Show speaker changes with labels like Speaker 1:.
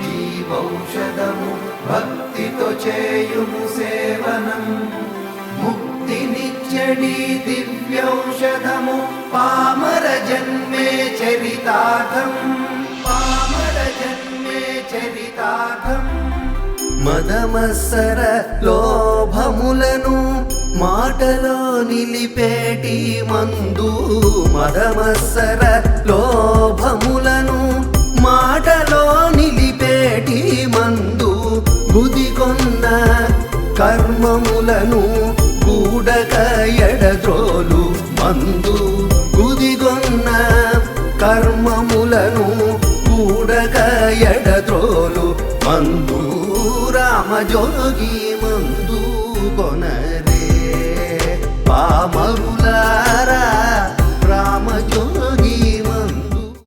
Speaker 1: జీవౌషధము భక్తితో చేయుము సేవనం ముక్తినిచ్చడి దివ్యౌషధము పామర జన్మే చరితార్థం పామర జన్మే చరితార్థం మదమత్సర లోభములను మాటలో నిలిపేటి మందు మదమత్సర లోభములను మాటలో నిలిపేటి మందు బుదిగొన్న కర్మములను కూడక ఎడద్రోలు మందు బుదిగొన్న కర్మములను కూడక ఎడద్రోలు మందు రామజోగి మందు కొనరే పామరులారా రామజోగి